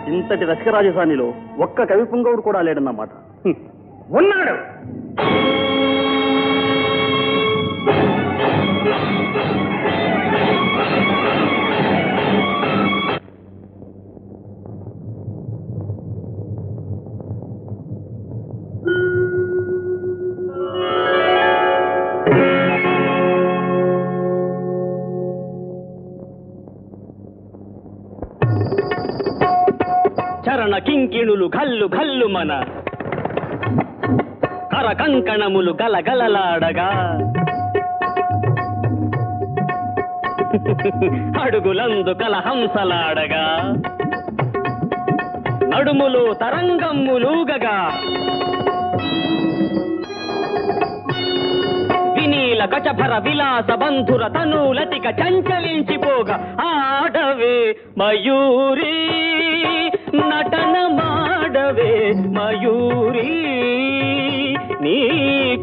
ఇంతటి రసిక రాజధానిలో ఒక్క కవి పుంగవుడు కూడా లేడన్నమాట. ఉన్నాడు. చరణ కింకిణులు ఘల్లు ఘల్లు మన కర కంకణములు గలగలలాడగా అడుగులందు కలహంసలాడగా నడుములు తరంగమ్ములూగగా వినీల గజభర విలాస బంధుర తనూలతిక చంచలించిపోగా ఆడవే మయూరీ నటన మాడవే మయూరీ నీ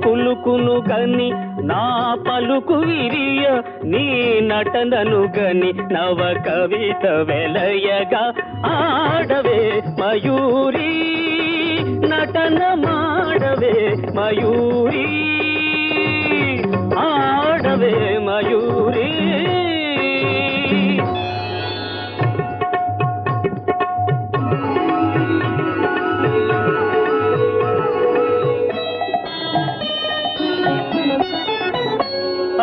కులుకును గని నా పలుకు విరియ నీ నటనను గని నవ కవిత వెలయగా ఆడవే మయూరీ నటన మాడవే మయూరీ ఆడవే మయూరీ.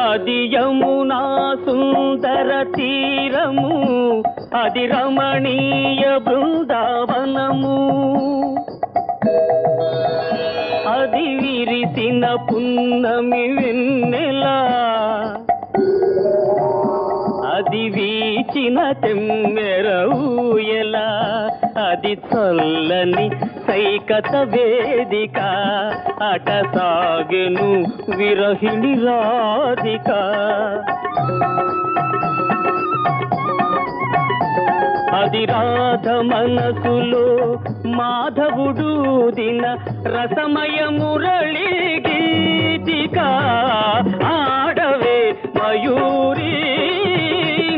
అది యమునా సుందర తీరము అది రమణీయ బృందావనము అది విరిసిన పున్నమి వెన్నెలా అది వీచిన తెమ్మెర ఊయలా అది చల్లని సైకత వేదిక అట సాగెను విరహిణి రాధిక అది రాధ మనసులో మాధవుడు దిన రసమయ మురళి గీతిక ఆడవే మయూరీ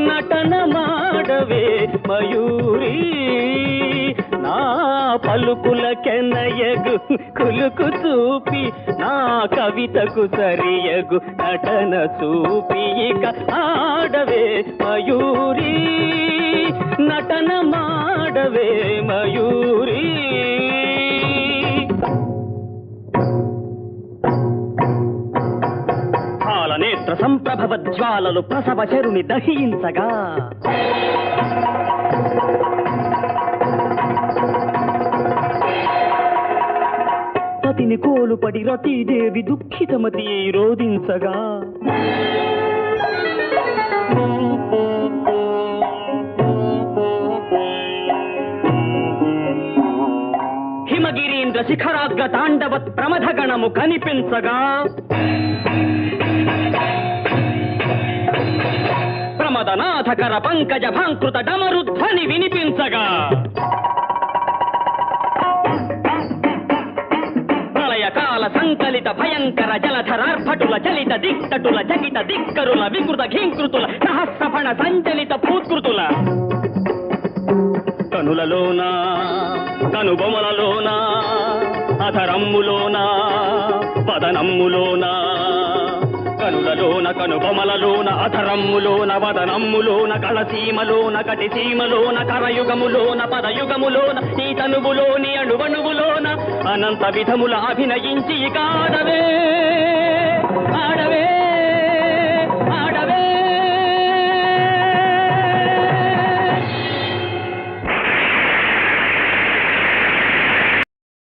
నటన మాడవే మయూరీ నా పలుకుల కెనయగు కులుకు చూపి నా కవితకు సరియగు నటన చూపి ఇక ఆడవే మయూరీ నటన మాడవే మయూరీ. పాలనేత్ర సంప్రభవ జ్వాలలు ప్రసవ చరుని దహించగా పతిని కోలుపడి రతీదేవి దుఃఖితమతి రోధించగా హిమగిరీంద్ర శిఖరాగ్ర తాండవత్ ప్రమథగణము కనిపించగా ప్రమదనాథకర పంకజ భాంకృత డమరుధ్వని వినిపించగా ప్రళయకాల సంకలిత భయంకర జలధరార్భటుల చలిత దిక్తటుల జగిత దిక్కరుల వికృత ఘీంకృతుల సహస్రఫణ సంచలిత భూత్కృతుల కనులలోన కనుబొమలలోన అధరమ్ములోన వదనమ్ములోన కనులలోన కనుబొమలలోన అధరమ్ములోన వదనమ్ములోన కళసీమలోన కటిసీమలోన కరయుగములోన పదయుగములోన ఈ తనువులోని అణువణువులోన అనంత విధముల అభినయించి ఇక ఆడవే ఆడవే